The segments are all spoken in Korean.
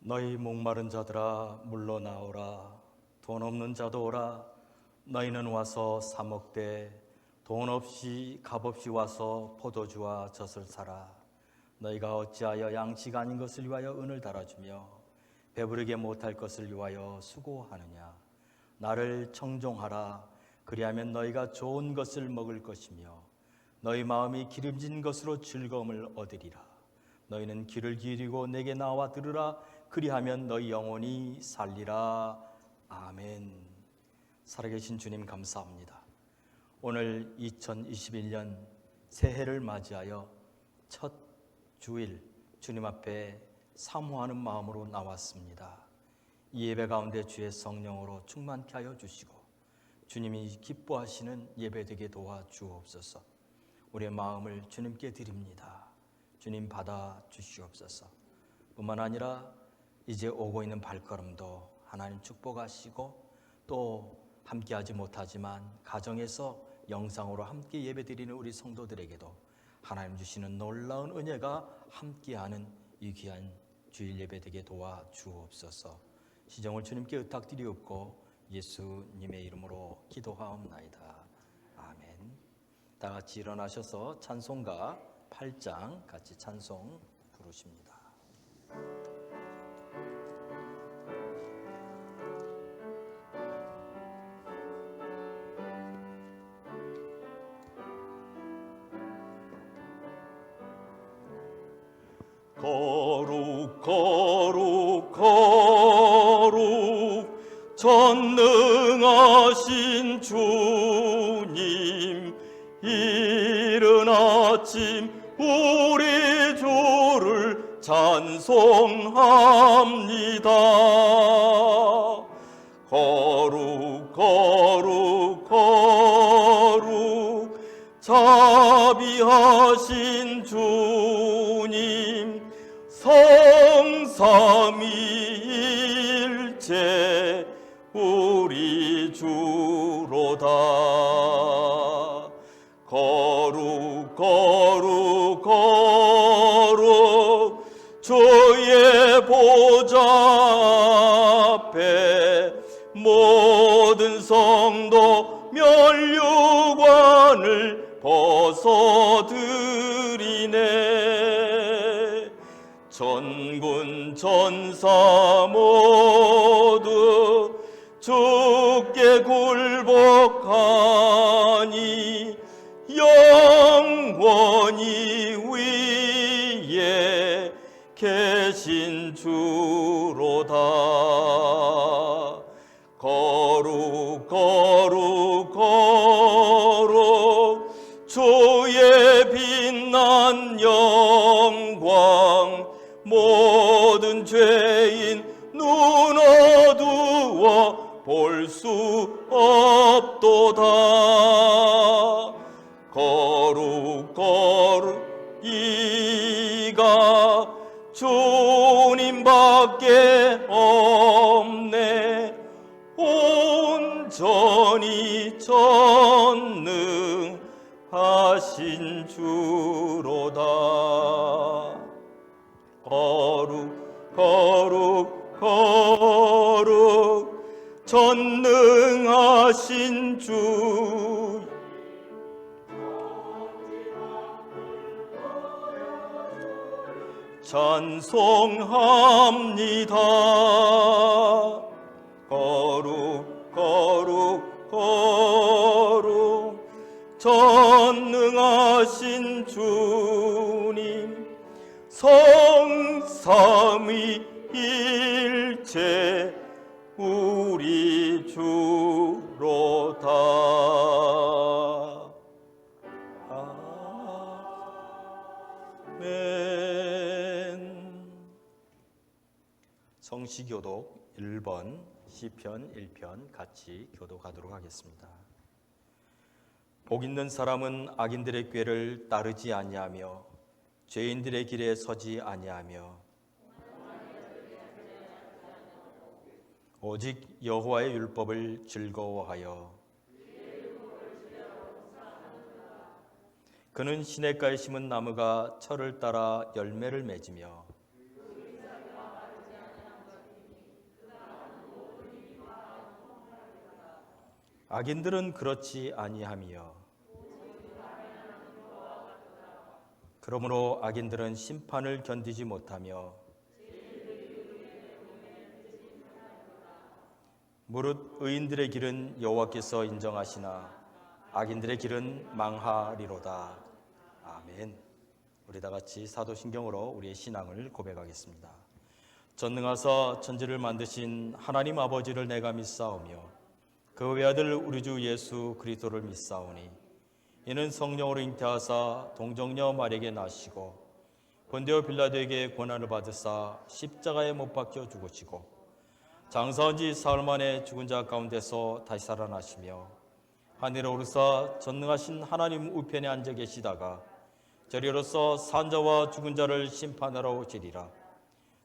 너희 목마른 자들아 물러나오라. 돈 없는 자도 오라. 너희는 와서 사 먹되 돈 없이 값없이 와서 포도주와 젖을 사라. 너희가 어찌하여 양식 아닌 것을 위하여 은을 달아주며 배부르게 못할 것을 위하여 수고하느냐. 나를 청종하라. 그리하면 너희가 좋은 것을 먹을 것이며 너희 마음이 기름진 것으로 즐거움을 얻으리라. 너희는 귀를 기울이고 내게 나와 들으라. 그리하면 너희 영혼이 살리라. 아멘. 살아계신 주님 감사합니다. 오늘 2021년 새해를 맞이하여 첫 주일 주님 앞에 사모하는 마음으로 나왔습니다. 이 예배 가운데 주의 성령으로 충만케 하여 주시고 주님이 기뻐하시는 예배 되게 도와 주옵소서. 우리의 마음을 주님께 드립니다. 주님 받아 주시옵소서. 뿐만 아니라 이제 오고 있는 발걸음도 하나님 축복하시고 또 함께하지 못하지만 가정에서 영상으로 함께 예배드리는 우리 성도들에게도 하나님 주시는 놀라운 은혜가 함께하는 이 귀한 주일 예배 되게 도와 주옵소서. 시정을 주님께 의탁드리옵고 예수님의 이름으로 기도하옵나이다. 아멘. 다 같이 일어나셔서 찬송가 8장 같이 찬송 부르십니다. 거룩 거룩 거룩 전능하신 주님, 이른 아침 우리 주를 찬송합니다. 거룩 거룩 거룩 자비하신 주님, 성삼위일체 우리 주로다. 거룩 거룩 거룩 주의 보좌 앞에 모든 성도 면류관을 벗어드리네. 전군 전사 모두 주께 굴복하니 영원히 위에 계신 주로다. 거룩 거룩 거룩 주의 빛난 영광, 모든 죄인 눈 어두워 볼 수 없도다. 거룩 거룩 이가 주님밖에 없네. 온전히 전능하신 주로다. 거룩 거룩 거룩 전능하신 주, 찬송합니다. 거룩 거룩 거룩 전능하신 주님, 성삼위일체 우리 주로다. 아멘. 성시교독 1번 시편 1편 같이 교독하도록 하겠습니다. 복 있는 사람은 악인들의 꾀를 따르지 아니하며 죄인들의 길에 서지 아니하며 오직 여호와의 율법을 즐거워하여 그는 시냇가에 심은 나무가 철을 따라 열매를 맺으며 악인들은 그렇지 아니하며 그러므로 악인들은 심판을 견디지 못하며 무릇 의인들의 길은 여호와께서 인정하시나 악인들의 길은 망하리로다. 아멘. 우리 다 같이 사도신경으로 우리의 신앙을 고백하겠습니다. 전능하사 천지를 만드신 하나님 아버지를 내가 믿사오며 그 외아들 우리 주 예수 그리스도를 믿사오니 이는 성령으로 잉태하사 동정녀 마리아에게 나시고 본디오 빌라도에게 고난을 받으사 십자가에 못 박혀 죽으시고 장사한 지 사흘 만에 죽은 자 가운데서 다시 살아나시며 하늘에 오르사 전능하신 하나님 우편에 앉아 계시다가 저리로서 산자와 죽은 자를 심판하러 오시리라.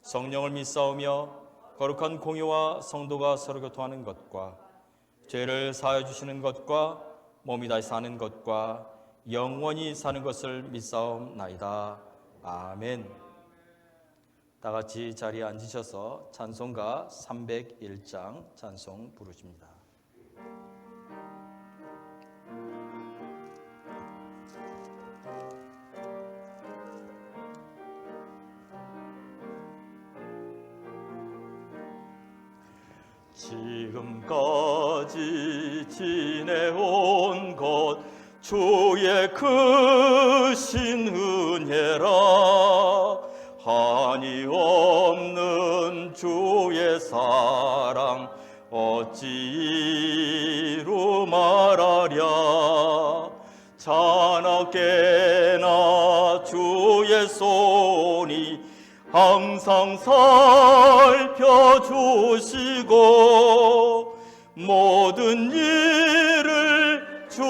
성령을 믿사오며 거룩한 공의와 성도가 서로 교통하는 것과 죄를 사하여 주시는 것과 몸이 다시 사는 것과 영원히 사는 것을 믿사옵나이다. 아멘. 다 같이 자리에 앉으셔서 찬송가 301장 찬송 부르십니다. 지금까지 지내온 것 주의 크신 은혜라. 한이 없는 주의 사랑 어찌 이루 말하랴. 자나깨나 주의 손이 항상 살펴주시고 모든 일을 주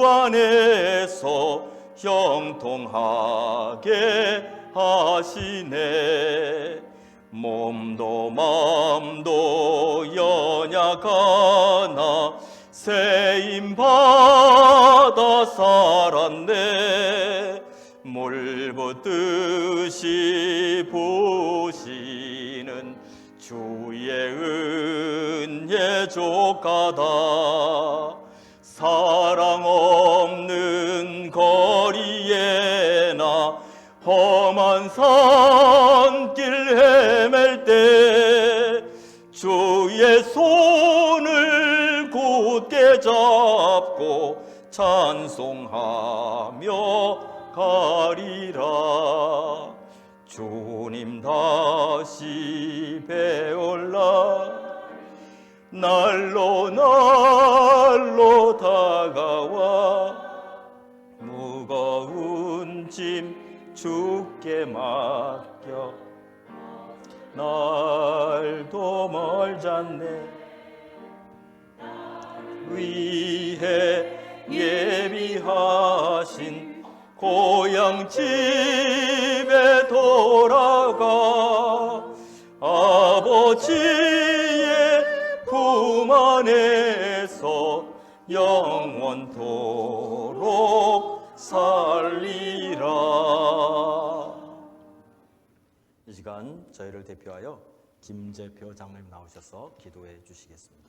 안에서 형통하게 하시네. 몸도 맘도 연약하나 세임받아 살았네. 물붓듯이 부시는 주의 은혜 족하다. 사랑 없는 거리에나 험한 산길 헤맬 때 주의 손을 굳게 잡고 찬송하며 가리라. 주님 다시 배올라. 날로 날로 다가와 무거운 짐 주께 맡겨. 날도 멀잖네 위해 예비하신 고향 집에 돌아가 아버지의 품 안에서 영원토록 살리라. 이 시간 저희를 대표하여 김재표 장로님 나오셔서 기도해 주시겠습니다.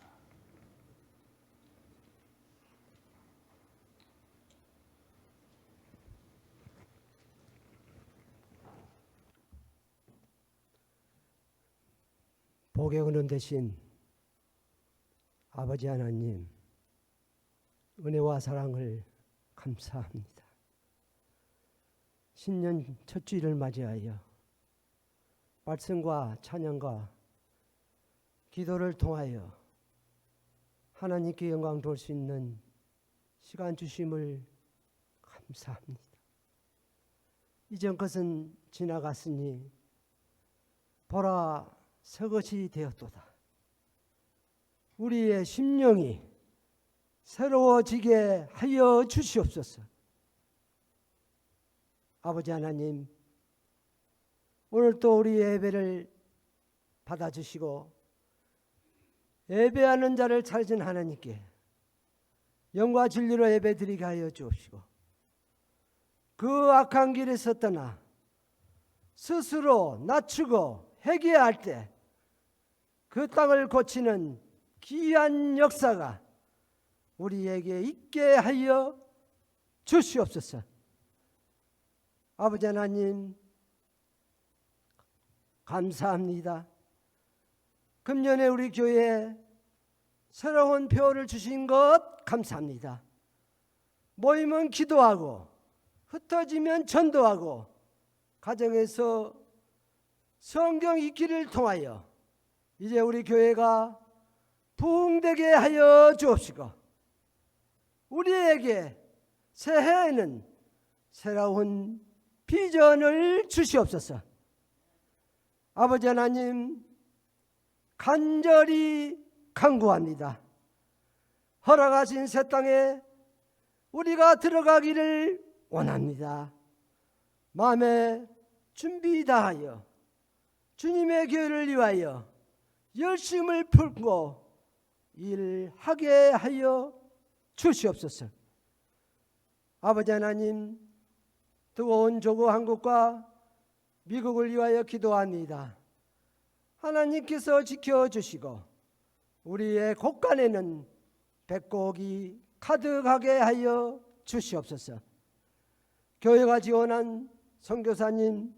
복의 근원 되신 아버지 하나님, 은혜와 사랑을 감사합니다. 신년 첫 주일을 맞이하여 말씀과 찬양과 기도를 통하여 하나님께 영광 돌 수 있는 시간 주심을 감사합니다. 이전 것은 지나갔으니 보라 새 것이 되었도다. 우리의 심령이 새로워지게 하여 주시옵소서. 아버지 하나님, 오늘 또 우리 예배를 받아주시고 예배하는 자를 찾으신 하나님께 영과 진리로 예배드리게 하여 주옵시고, 그 악한 길에서 떠나 스스로 낮추고 회개할 때 그 땅을 고치는 귀한 역사가 우리에게 있게 하여 주시옵소서. 아버지 하나님, 감사합니다. 금년에 우리 교회에 새로운 표를 주신 것 감사합니다. 모이면 기도하고 흩어지면 전도하고 가정에서 성경 읽기를 통하여 이제 우리 교회가 부흥되게 하여 주옵시고, 우리에게 새해에는 새로운 비전을 주시옵소서. 아버지 하나님, 간절히 간구합니다. 허락하신 새 땅에 우리가 들어가기를 원합니다. 마음에 준비 다하여 주님의 교회를 위하여 열심을 품고 일하게 하여 주시옵소서. 아버지 하나님, 뜨거운 조국 한국과 미국을 위하여 기도합니다. 하나님께서 지켜주시고 우리의 곳간에는 백곡이 가득하게 하여 주시옵소서. 교회가 지원한 선교사님,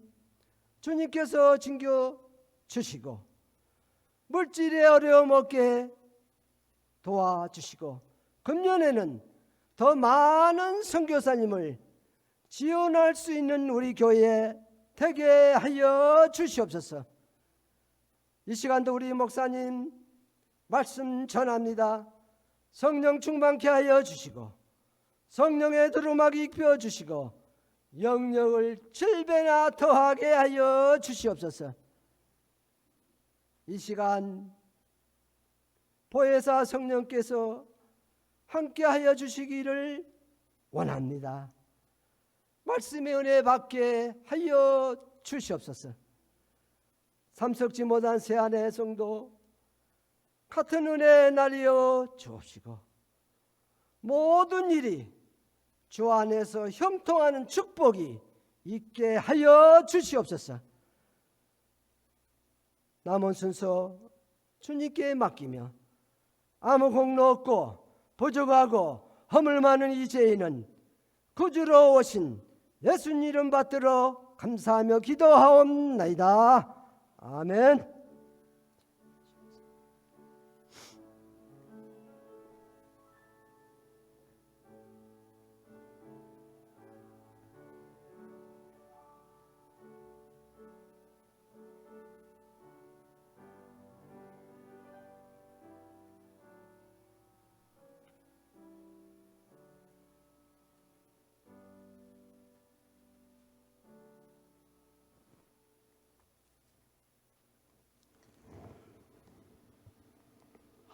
주님께서 챙겨주시고 물질의 어려움 없게 도와주시고 금년에는 더 많은 선교사님을 지원할 수 있는 우리 교회에 되게 하여 주시옵소서. 이 시간도 우리 목사님 말씀 전합니다. 성령 충만케 하여 주시고 성령의 두루마기 입혀 주시고 영역을 7배나 더하게 하여 주시옵소서. 이 시간 보혜사 성령께서 함께 하여 주시기를 원합니다. 말씀의 은혜 받게 하여 주시옵소서. 삼석지 못한 새하늘 성도 같은 은혜 나리어 주옵시고 모든 일이 주 안에서 형통하는 축복이 있게 하여 주시옵소서. 남은 순서 주님께 맡기며 아무 공로 없고 부족하고 허물 많은 이 죄인은 구주로 오신 예수님 이름 받들어 감사하며 기도하옵나이다. 아멘.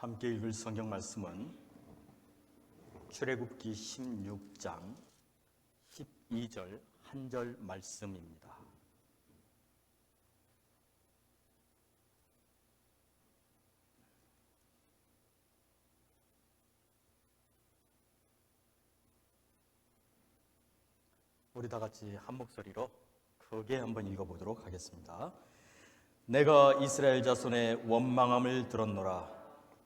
함께 읽을 성경 말씀은 출애굽기 16장 12절 한 절 말씀입니다. 우리 다 같이 한 목소리로 크게 한번 읽어보도록 하겠습니다. 내가 이스라엘 자손의 원망함을 들었노라.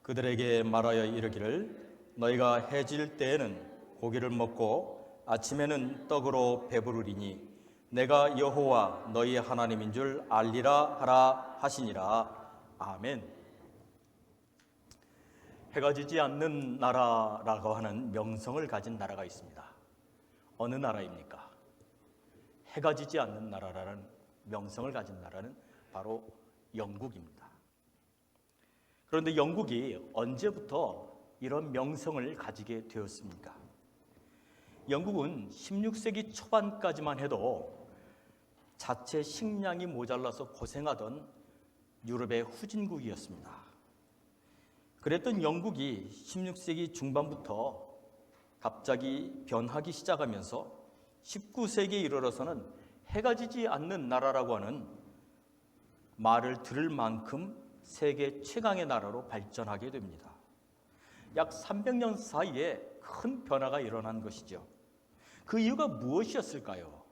그들에게 말하여 이르기를 너희가 해질 때에는 고기를 먹고 아침에는 떡으로 배부르리니 내가 여호와 너희 하나님인 줄 알리라 하라 하시니라. 아멘. 해가 지지 않는 나라라고 하는 명성을 가진 나라가 있습니다. 어느 나라입니까? 해가 지지 않는 나라라는 명성을 가진 나라는 바로 영국입니다. 그런데 영국이 언제부터 이런 명성을 가지게 되었습니까? 영국은 16세기 초반까지만 해도 자체 식량이 모자라서 고생하던 유럽의 후진국이었습니다. 그랬던 영국이 16세기 중반부터 갑자기 변하기 시작하면서 19세기에 이르러서는 해가 지지 않는 나라라고 하는 말을 들을 만큼 세계 최강의 나라로 발전하게 됩니다. 약 300년 사이에 큰 변화가 일어난 것이죠. 그 이유가 무엇이었을까요?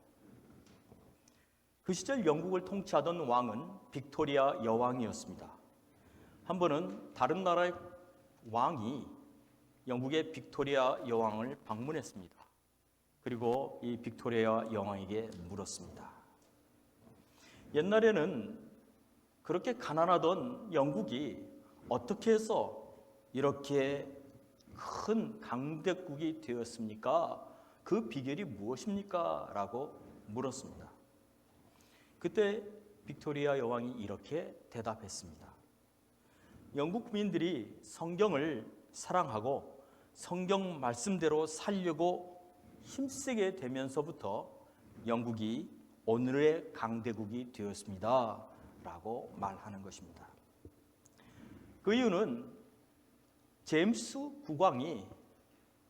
그 시절 영국을 통치하던 왕은 빅토리아 여왕이었습니다. 한 번은 다른 나라의 왕이 영국의 빅토리아 여왕을 방문했습니다. 그리고 이 빅토리아 여왕에게 물었습니다. 옛날에는 그렇게 가난하던 영국이 어떻게 해서 이렇게 큰 강대국이 되었습니까? 그 비결이 무엇입니까? 라고 물었습니다. 그때 빅토리아 여왕이 이렇게 대답했습니다. 영국 국민들이 성경을 사랑하고 성경 말씀대로 살려고 힘쓰게 되면서부터 영국이 오늘의 강대국이 되었습니다. 라고 말하는 것입니다. 그 이유는 제임스 국왕이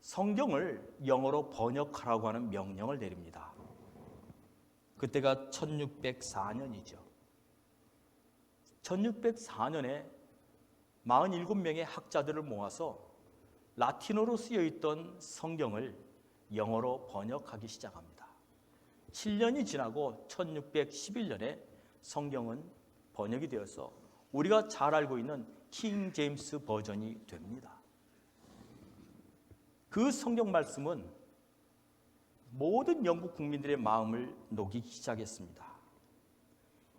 성경을 영어로 번역하라고 하는 명령을 내립니다. 그때가 1604년이죠. 1604년에 47명의 학자들을 모아서 라틴어로 쓰여 있던 성경을 영어로 번역하기 시작합니다. 7년이 지나고 1611년에 성경은 번역이 되어서 우리가 잘 알고 있는 킹 제임스 버전이 됩니다. 그 성경 말씀은 모든 영국 국민들의 마음을 녹이기 시작했습니다.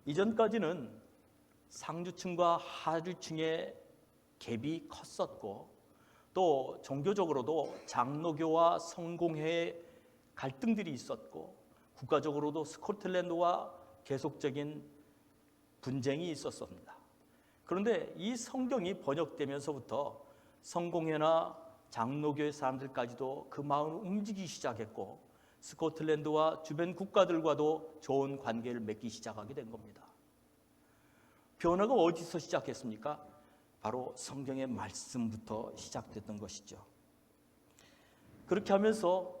이전까지는 상류층과 하류층의 갭이 컸었고 또 종교적으로도 장로교와 성공회의 갈등들이 있었고 국가적으로도 스코틀랜드와 계속적인 분쟁이 있었습니다. 그런데 이 성경이 번역되면서부터 성공회나 장로교의 사람들까지도 그 마음을 움직이기 시작했고 스코틀랜드와 주변 국가들과도 좋은 관계를 맺기 시작하게 된 겁니다. 변화가 어디서 시작했습니까? 바로 성경의 말씀부터 시작됐던 것이죠. 그렇게 하면서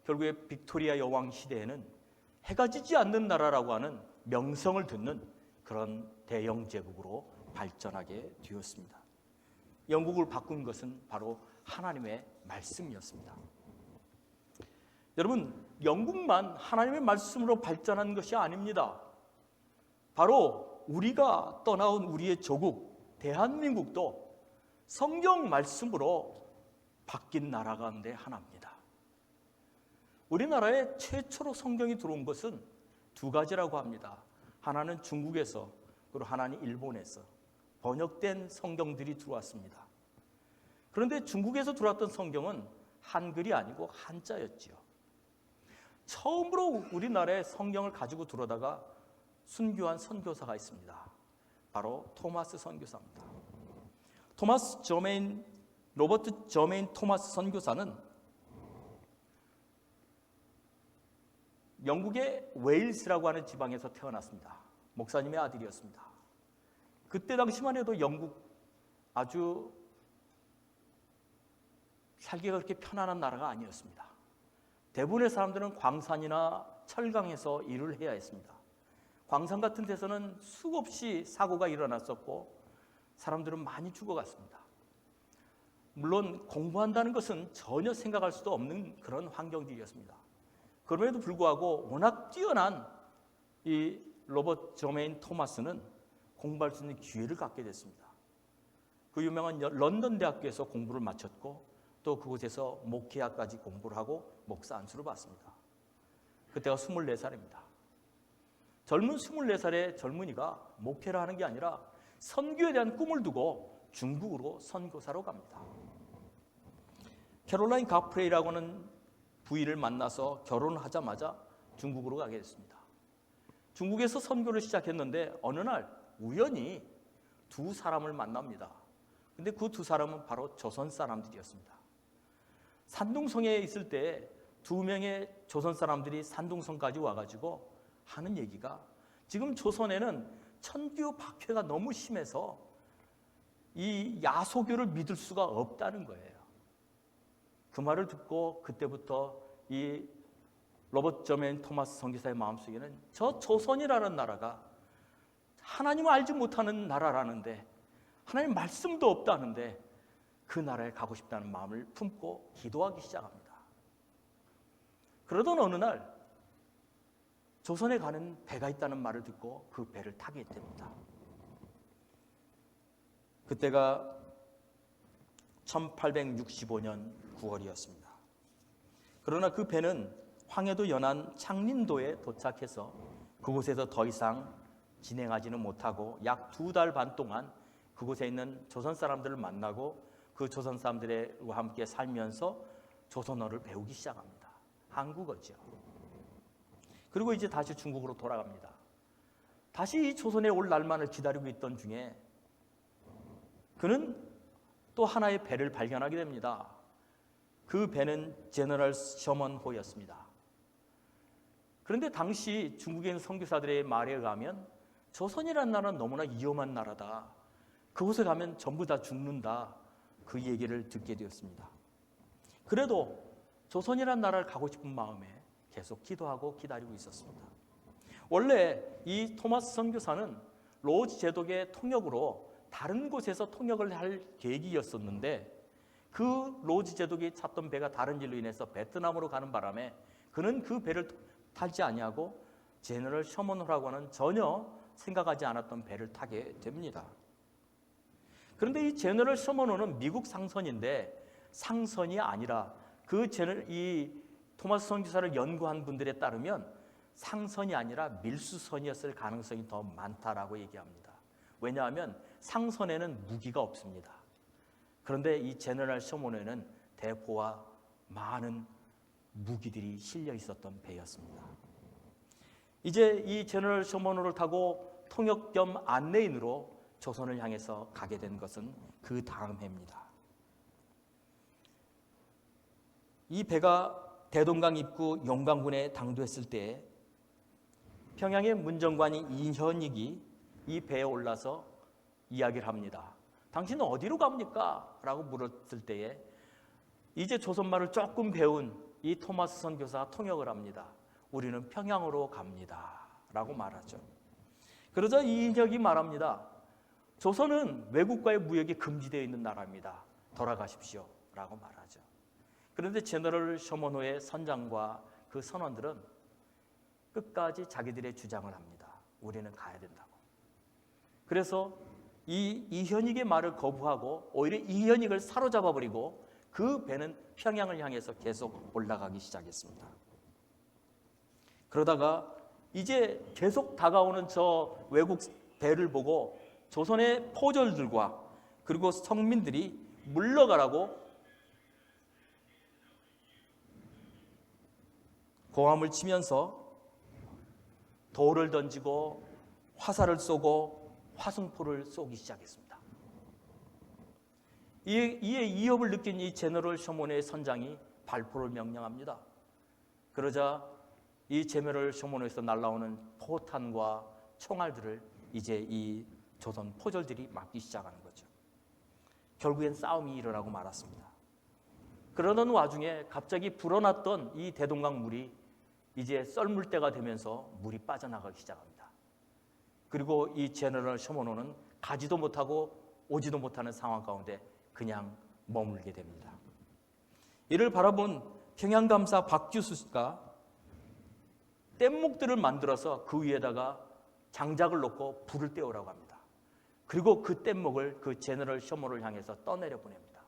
결국에 빅토리아 여왕 시대에는 해가 지지 않는 나라라고 하는 명성을 듣는 그런 대영 제국으로 발전하게 되었습니다. 영국을 바꾼 것은 바로 하나님의 말씀이었습니다. 여러분, 영국만 하나님의 말씀으로 발전한 것이 아닙니다. 바로 우리가 떠나온 우리의 조국 대한민국도 성경 말씀으로 바뀐 나라 가운데 하나입니다. 우리나라에 최초로 성경이 들어온 것은 두 가지라고 합니다. 하나는 중국에서, 그리고 하나는 일본에서 번역된 성경들이 들어왔습니다. 그런데 중국에서 들어왔던 성경은 한글이 아니고 한자였지요. 처음으로 우리나라에 성경을 가지고 들어오다가 순교한 선교사가 있습니다. 바로 토마스 선교사입니다. 로버트 저메인 토마스 선교사는 영국의 웨일스라고 하는 지방에서 태어났습니다. 목사님의 아들이었습니다. 그때 당시만 해도 영국 아주 살기가 그렇게 편안한 나라가 아니었습니다. 대부분의 사람들은 광산이나 철강에서 일을 해야 했습니다. 광산 같은 데서는 수없이 사고가 일어났었고 사람들은 많이 죽어갔습니다. 물론 공부한다는 것은 전혀 생각할 수도 없는 그런 환경들이었습니다. 그럼에도 불구하고 워낙 뛰어난 이 로버트 저메인 토마스는 공부할 수 있는 기회를 갖게 됐습니다. 그 유명한 런던 대학교에서 공부를 마쳤고 또 그곳에서 목회학까지 공부를 하고 목사 안수를 받습니다. 그때가 24살입니다. 젊은 24살의 젊은이가 목회를 하는 게 아니라 선교에 대한 꿈을 두고 중국으로 선교사로 갑니다. 캐롤라인 가프레이라고 하는 부인을 만나서 결혼하자마자 중국으로 가게 됐습니다. 중국에서 선교를 시작했는데 어느 날 우연히 두 사람을 만납니다. 근데 그 두 사람은 바로 조선 사람들이었습니다. 산둥성에 있을 때 두 명의 조선 사람들이 산둥성까지 와가지고 하는 얘기가 지금 조선에는 천교 박해가 너무 심해서 이 야소교를 믿을 수가 없다는 거예요. 그 말을 듣고 그때부터 이 로버트 저메인 토마스 선교사의 마음속에는 저 조선이라는 나라가 하나님을 알지 못하는 나라라는데 하나님 말씀도 없다는데 그 나라에 가고 싶다는 마음을 품고 기도하기 시작합니다. 그러던 어느 날 조선에 가는 배가 있다는 말을 듣고 그 배를 타게 됩니다. 그때가 1865년 9월이었습니다. 그러나 그 배는 황해도 연안 창린도에 도착해서 그곳에서 더 이상 진행하지는 못하고 약 2달 반 동안 그곳에 있는 조선 사람들을 만나고 그 조선 사람들과 함께 살면서 조선어를 배우기 시작합니다. 한국어죠. 그리고 이제 다시 중국으로 돌아갑니다. 다시 이 조선에 올 날만을 기다리고 있던 중에 그는 또 하나의 배를 발견하게 됩니다. 그 배는 제너럴 셔먼호였습니다. 그런데 당시 중국에 있는 선교사들의 말에 의하면 조선이라는 나라는 너무나 위험한 나라다. 그곳에 가면 전부 다 죽는다. 그 얘기를 듣게 되었습니다. 그래도 조선이라는 나라를 가고 싶은 마음에 계속 기도하고 기다리고 있었습니다. 원래 이 토마스 선교사는 로즈 제독의 통역으로 다른 곳에서 통역을 할 계획이었었는데 그 로즈 제독이 탔던 배가 다른 일로 인해서 베트남으로 가는 바람에 그는 그 배를 타지 아니하고 제너럴 셔먼호라고 하는 전혀 생각하지 않았던 배를 타게 됩니다. 그런데 이 제너럴 셔먼호는 미국 상선인데 상선이 아니라 이 토마스 선교사를 연구한 분들에 따르면 상선이 아니라 밀수선이었을 가능성이 더 많다라고 얘기합니다. 왜냐하면 상선에는 무기가 없습니다. 그런데 이 제너럴 셔먼호에는 대포와 많은 무기들이 실려 있었던 배였습니다. 이제 이 제너럴 셔먼호를 타고 통역 겸 안내인으로 조선을 향해서 가게 된 것은 그 다음 해입니다. 이 배가 대동강 입구 용강군에 당도했을 때 평양의 문정관이 이현익이 이 배에 올라서 이야기를 합니다. 당신은 어디로 갑니까? 라고 물었을 때에 이제 조선말을 조금 배운 이 토마스 선교사 통역을 합니다. 우리는 평양으로 갑니다. 라고 말하죠. 그러자 이인혁이 말합니다. 조선은 외국과의 무역이 금지되어 있는 나라입니다. 돌아가십시오. 라고 말하죠. 그런데 제너럴 셔먼호의 선장과 그 선원들은 끝까지 자기들의 주장을 합니다. 우리는 가야 된다고. 그래서 이 이현익의 말을 거부하고 오히려 이현익을 사로잡아버리고 그 배는 평양을 향해서 계속 올라가기 시작했습니다. 그러다가 이제 계속 다가오는 저 외국 배를 보고 조선의 포졸들과 그리고 성민들이 물러가라고 고함을 치면서 돌을 던지고 화살을 쏘고 화승포를 쏘기 시작했습니다. 이에 위협을 느낀 이 제너럴 셔먼호의 선장이 발포를 명령합니다. 그러자 이 제너럴 셔먼호에서 날아오는 포탄과 총알들을 이제 이 조선 포졸들이 맞기 시작하는 거죠. 결국엔 싸움이 일어나고 말았습니다. 그러던 와중에 갑자기 불어났던 이 대동강 물이 이제 썰물 때가 되면서 물이 빠져나가기 시작합니다. 그리고 이 제너럴 셔먼호는 가지도 못하고 오지도 못하는 상황 가운데 그냥 머물게 됩니다. 이를 바라본 평양감사 박규수가 뗏목들을 만들어서 그 위에다가 장작을 놓고 불을 떼우라고 합니다. 그리고 그 뗏목을 그 제너럴 셔먼호를 향해서 떠내려 보냅니다.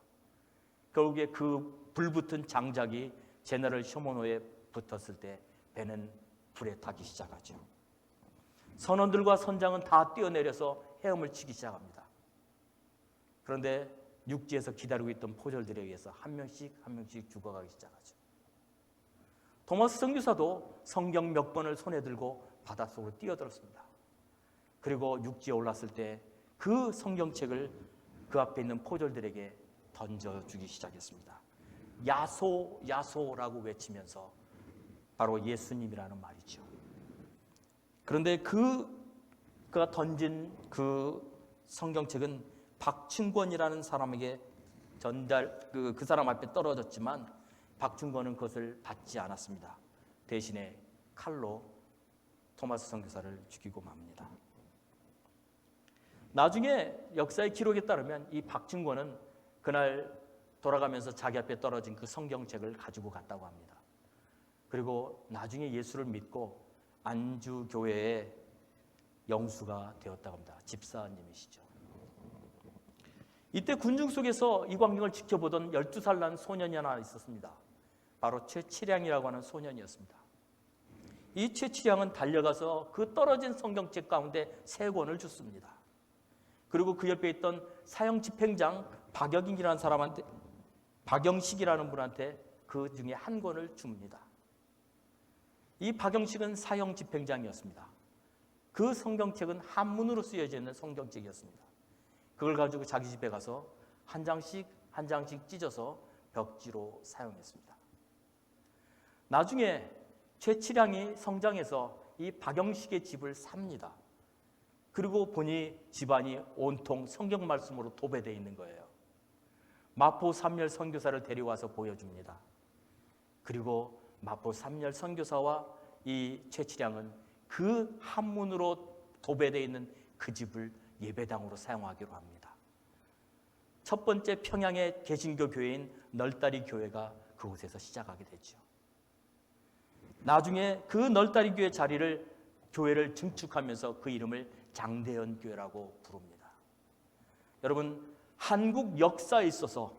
결국에 그 불붙은 장작이 제너럴 셔먼호에 붙었을 때 배는 불에 타기 시작하죠. 선원들과 선장은 다 뛰어내려서 헤엄을 치기 시작합니다. 그런데 육지에서 기다리고 있던 포졸들에 의해서 한 명씩 죽어가기 시작하죠. 토마스 선교사도 성경 몇 권을 손에 들고 바닷속으로 뛰어들었습니다. 그리고 육지에 올랐을 때 그 성경책을 그 앞에 있는 포졸들에게 던져주기 시작했습니다. 야소, 야소라고 외치면서 바로 예수님이라는 말이죠. 그런데 그가 던진 그 성경책은 박충권이라는 사람에게 그 사람 앞에 떨어졌지만 박충권은 그것을 받지 않았습니다. 대신에 칼로 토마스 선교사를 죽이고 맙니다. 나중에 역사의 기록에 따르면 이 박충권은 그날 돌아가면서 자기 앞에 떨어진 그 성경책을 가지고 갔다고 합니다. 그리고 나중에 예수를 믿고 안주교회의 영수가 되었다고 합니다. 집사님이시죠. 이때 군중 속에서 이 광경을 지켜보던 12살 난 소년이 하나 있었습니다. 바로 최치량이라고 하는 소년이었습니다. 이 최치량은 달려가서 그 떨어진 성경책 가운데 3권을 줬습니다. 그리고 그 옆에 있던 사형 집행장 박영식이라는 분한테 그 중에 1권을 줍니다. 이 박영식은 사형 집행장이었습니다. 그 성경책은 한문으로 쓰여져 있는 성경책이었습니다. 그걸 가지고 자기 집에 가서 한 장씩 찢어서 벽지로 사용했습니다. 나중에 최치량이 성장해서 이 박영식의 집을 삽니다. 그리고 보니 집안이 온통 성경 말씀으로 도배되어 있는 거예요. 마포 삼열 선교사를 데려와서 보여줍니다. 그리고 마포 삼열 선교사와 이 최치량은 그 한문으로 도배되어 있는 그 집을 예배당으로 사용하기로 합니다. 첫 번째 평양의 개신교 교회인 널다리 교회가 그곳에서 시작하게 되죠. 나중에 그 널다리 교회를 증축하면서 그 이름을 장대현 교회라고 부릅니다. 여러분, 한국 역사에 있어서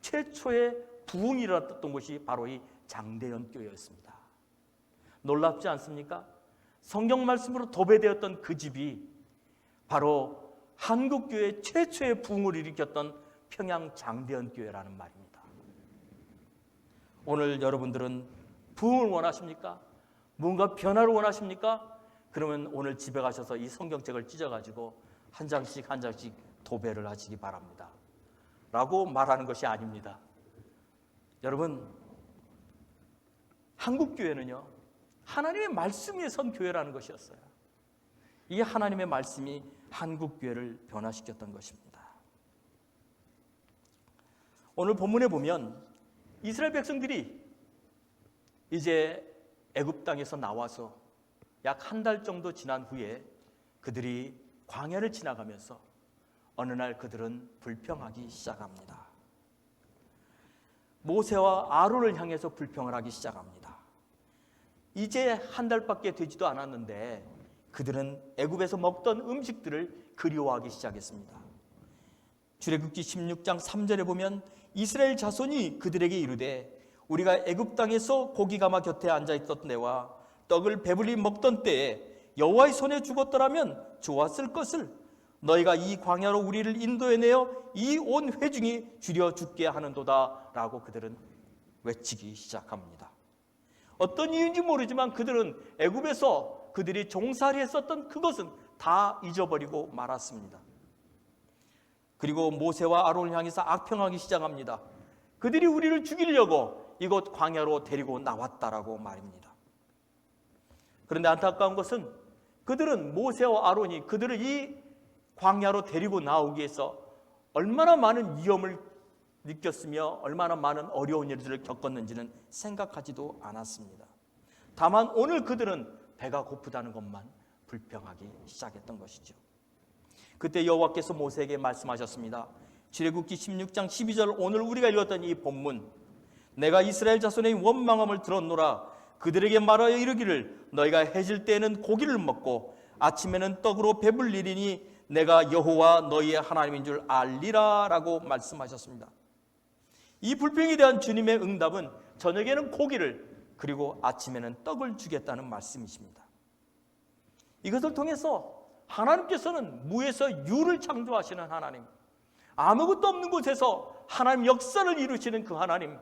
최초의 부흥이 일어났던 곳이 바로 이 장대현 교회였습니다. 놀랍지 않습니까? 성경 말씀으로 도배되었던 그 집이 바로 한국교회 최초의 부흥을 일으켰던 평양 장대현 교회라는 말입니다. 오늘 여러분들은 부흥을 원하십니까? 뭔가 변화를 원하십니까? 그러면 오늘 집에 가셔서 이 성경책을 찢어가지고 한 장씩 도배를 하시기 바랍니다. 라고 말하는 것이 아닙니다. 여러분, 한국교회는요, 하나님의 말씀 위에 선 교회라는 것이었어요. 이 하나님의 말씀이 한국교회를 변화시켰던 것입니다. 오늘 본문에 보면 이스라엘 백성들이 이제 애굽 땅에서 나와서 약 1달 정도 지난 후에 그들이 광야를 지나가면서 어느 날 그들은 불평하기 시작합니다. 모세와 아론을 향해서 불평을 하기 시작합니다. 이제 1달밖에 되지도 않았는데 그들은 애굽에서 먹던 음식들을 그리워하기 시작했습니다. 출애굽기 16장 3절에 보면 이스라엘 자손이 그들에게 이르되 우리가 애굽 땅에서 고기 가마 곁에 앉아 있던 때와 떡을 배불리 먹던 때에 여호와의 손에 죽었더라면 좋았을 것을 너희가 이 광야로 우리를 인도해내어 이 온 회중이 줄여 죽게 하는도다 라고 그들은 외치기 시작합니다. 어떤 이유인지 모르지만 그들은 애굽에서 그들이 종살이 했었던 그것은 다 잊어버리고 말았습니다. 그리고 모세와 아론을 향해서 악평하기 시작합니다. 그들이 우리를 죽이려고 이곳 광야로 데리고 나왔다라고 말입니다. 그런데 안타까운 것은 그들은 모세와 아론이 그들을 이 광야로 데리고 나오기 위해서 얼마나 많은 위험을 느꼈으며 얼마나 많은 어려운 일들을 겪었는지는 생각하지도 않았습니다. 다만 오늘 그들은 배가 고프다는 것만 불평하기 시작했던 것이죠. 그때 여호와께서 모세에게 말씀하셨습니다. 출애굽기 16장 12절 오늘 우리가 읽었던 이 본문, 내가 이스라엘 자손의 원망함을 들었노라. 그들에게 말하여 이르기를 너희가 해질 때에는 고기를 먹고 아침에는 떡으로 배불리리니 내가 여호와 너희의 하나님인 줄 알리라 라고 말씀하셨습니다. 이 불평에 대한 주님의 응답은 저녁에는 고기를 그리고 아침에는 떡을 주겠다는 말씀이십니다. 이것을 통해서 하나님께서는 무에서 유를 창조하시는 하나님, 아무것도 없는 곳에서 하나님 역사를 이루시는 그 하나님,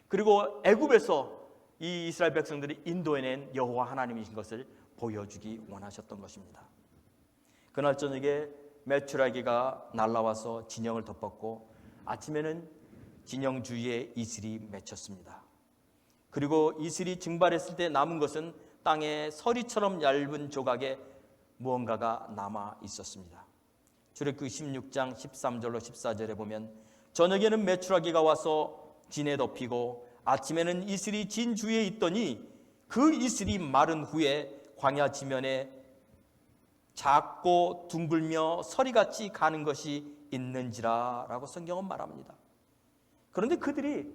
그리고 애굽에서 이 이스라엘 백성들이 인도해낸 여호와 하나님이신 것을 보여주기 원하셨던 것입니다. 그날 저녁에 메추라기가 날아와서 진영을 덮었고 아침에는 진영 주위에 이슬이 맺혔습니다. 그리고 이슬이 증발했을 때 남은 것은 땅에 서리처럼 얇은 조각에 무언가가 남아 있었습니다. 출애굽기 16장 13절로 14절에 보면 저녁에는 메추라기가 와서 진에 덮이고 아침에는 이슬이 진 주위에 있더니 그 이슬이 마른 후에 광야 지면에 작고 둥글며 서리같이 가는 것이 있는지라 라고 성경은 말합니다. 그런데 그들이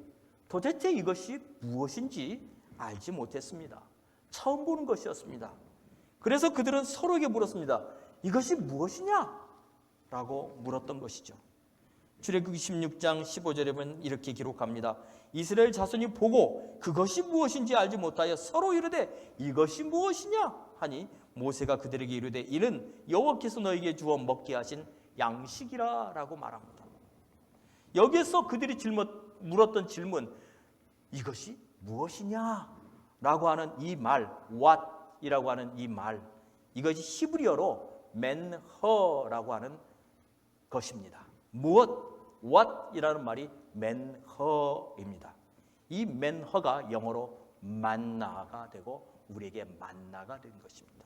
도대체 이것이 무엇인지 알지 못했습니다. 처음 보는 것이었습니다. 그래서 그들은 서로에게 물었습니다. 이것이 무엇이냐? 라고 물었던 것이죠. 출애굽기 16장 15절에 보면 이렇게 기록합니다. 이스라엘 자손이 보고 그것이 무엇인지 알지 못하여 서로 이르되 이것이 무엇이냐 하니 모세가 그들에게 이르되 이는 여호와께서 너에게 주어 먹게 하신 양식이라 라고 말합니다. 여기에서 그들이 물었던 질문, 이것이 무엇이냐 라고 하는 이 말, what이라고 하는 이 말, 이것이 히브리어로 맨허라고 하는 것입니다. 무엇, what이라는 말이 맨허입니다. 이 맨허가 영어로 만나가 되고 우리에게 만나가 된 것입니다.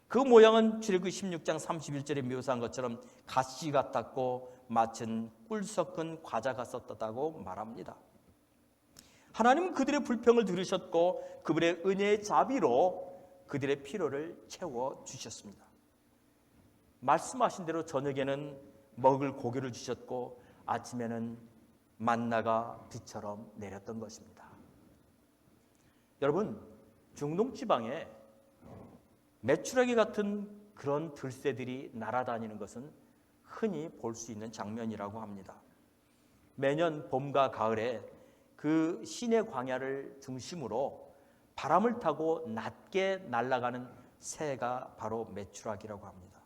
그 모양은 출애굽기 16장 31절에 묘사한 것처럼 가시 같았고 맛은 꿀 섞은 과자 같았다고 말합니다. 하나님은 그들의 불평을 들으셨고 그분의 은혜의 자비로 그들의 필요를 채워주셨습니다. 말씀하신 대로 저녁에는 먹을 고기를 주셨고 아침에는 만나가 비처럼 내렸던 것입니다. 여러분, 중동 지방에 메추라기 같은 그런 들새들이 날아다니는 것은 흔히 볼 수 있는 장면이라고 합니다. 매년 봄과 가을에 그 시내 광야를 중심으로 바람을 타고 낮게 날아가는 새가 바로 메추라기라고 합니다.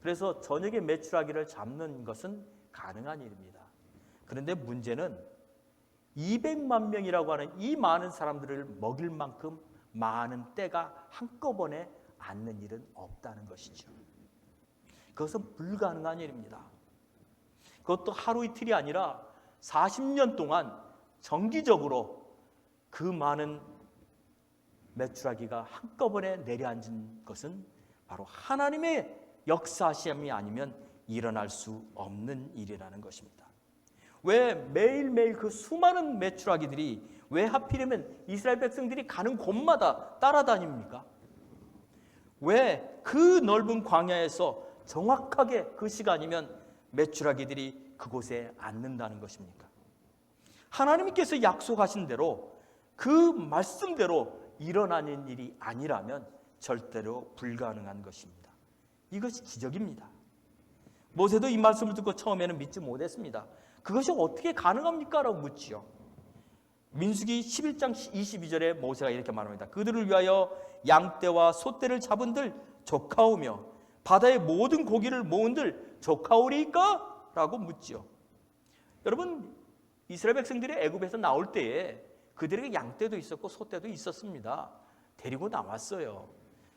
그래서 저녁에 메추라기를 잡는 것은 가능한 일입니다. 그런데 문제는 200만 명이라고 하는 이 많은 사람들을 먹일 만큼 많은 때가 한꺼번에 앉는 일은 없다는 것이죠. 그것은 불가능한 일입니다. 그것도 하루 이틀이 아니라 40년 동안 정기적으로 그 많은 메추라기가 한꺼번에 내려앉은 것은 바로 하나님의 역사하심이 아니면 일어날 수 없는 일이라는 것입니다. 왜 매일매일 그 수많은 메추라기들이 왜 하필이면 이스라엘 백성들이 가는 곳마다 따라다닙니까? 왜 그 넓은 광야에서 정확하게 그 시간이면 메추라기들이 그곳에 앉는다는 것입니까? 하나님께서 약속하신 대로 그 말씀대로 일어나는 일이 아니라면 절대로 불가능한 것입니다. 이것이 기적입니다. 모세도 이 말씀을 듣고 처음에는 믿지 못했습니다. 그것이 어떻게 가능합니까? 라고 묻지요. 민수기 11장 22절에 모세가 이렇게 말합니다. 그들을 위하여 양떼와 소떼를 잡은들 조카오며 바다의 모든 고기를 모은들 조카오리까? 라고 묻지요. 여러분, 이스라엘 백성들이 애굽에서 나올 때에 그들에게 양떼도 있었고 소떼도 있었습니다. 데리고 나왔어요.